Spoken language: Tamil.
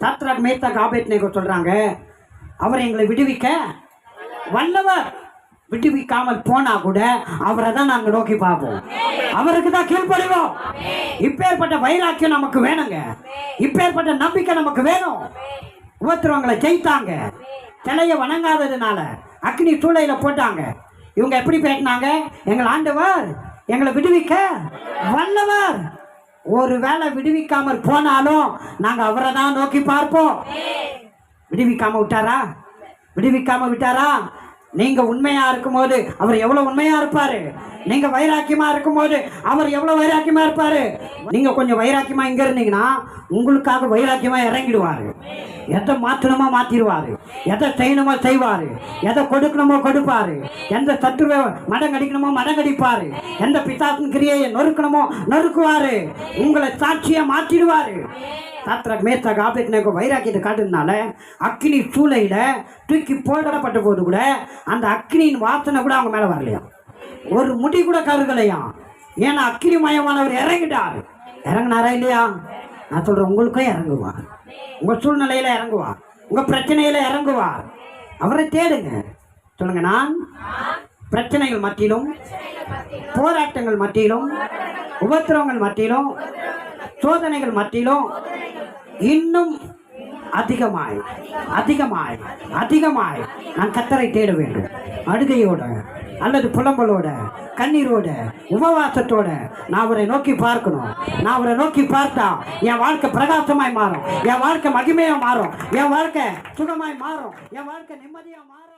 சாத்ராக் மேத்தாக் ஆபேத்நேகோ சொல்றாங்க, அவர் எங்களை விடுவிக்க வல்லவர். விடுவிக்காமல் போனா கூட அவரை தான் நாங்கள் நோக்கி பார்ப்போம், அவருக்கு தான் கீழ்ப்படிவோம். இப்பேற்பட்ட வைராக்கியம் நமக்கு வேணுங்க, இப்பேற்பட்ட நம்பிக்கை நமக்கு வேணும். உபத்திரவங்களை ஜெயித்தாங்க, சிலையை வணங்காததுனால அக்னி சூளையில போட்டாங்க. இவங்க எப்படி பேசினாங்க? எங்கள் ஆண்டவர் எங்களை விடுவிக்க வல்லவர். ஒரு வேளை விடுவிக்காமல் போனாலும் நாங்கள் அவரை தான் நோக்கி பார்ப்போம். விடுவிக்காம விட்டாரா? விடுவிக்காம விட்டாரா? நீங்க உண்மையா இருக்கும்போது அவர் எவ்வளவு உண்மையா இருப்பாரு, நீங்க வைராக்கியமா இருக்கும்போது அவர் எவ்வளவு வைராக்கியமா இருப்பாரு. நீங்க கொஞ்சம் வைராக்கியமா இங்க இருந்தீங்கன்னா உங்களுக்காக வைராக்கியமா இறங்கிடுவாரு. எதை மாற்றணுமோ மாத்திடுவாரு, எதை செய்யணுமோ செய்வாரு, எதை கொடுக்கணுமோ கொடுப்பாரு, எந்த சத்துருவை மடங்கடிக்கணுமோ மடங்கடிப்பாரு, எந்த பிசாசின் கிரியையை நொறுக்கணுமோ நொறுக்குவாரு, உங்களை சாட்சியா மாற்றிடுவாரு. சாத்ராக் மேத்தாக் ஆபேத்நேகோ வைராக்கியத்தை காட்டுறதுனால அக்னி சூளையில தூக்கி போடப்பட்ட போது கூட அந்த அக்னியின் வாசனை கூட அவங்க மேல வரலையாம், ஒரு முடி கூட கருகலையாம். ஏன்னா அக்னி மயமானவர் இறங்கிட்டார். இறங்கினாரா இல்லையா? நான் சொல்றேன், உங்களுக்கும் இறங்குவார், உங்க சூழ்நிலையில இறங்குவார், உங்க பிரச்சனையில இறங்குவார். அவரை தேடுங்க. சொல்லுங்க, நான் பிரச்சனைகள் மத்தியிலும், போராட்டங்கள் மத்தியிலும், உபத்திரவங்கள் மத்தியிலும், சோதனைகள் மத்தியிலும் இன்னும் அதிகமாய் அதிகமாய் அதிகமாய் நான் கர்த்தரை தேட வேண்டும். அழுகையோட அல்லது புலம்பலோட கண்ணீரோட உபவாசத்தோட நான் அவரை நோக்கி பார்க்கணும். நான் அவரை நோக்கி பார்த்தா என் வாழ்க்கை பிரகாசமாய் மாறும், என் வாழ்க்கை மகிமையா மாறும், என் வாழ்க்கை சுகமாய் மாறும், என் வாழ்க்கை நிம்மதியா மாறும்.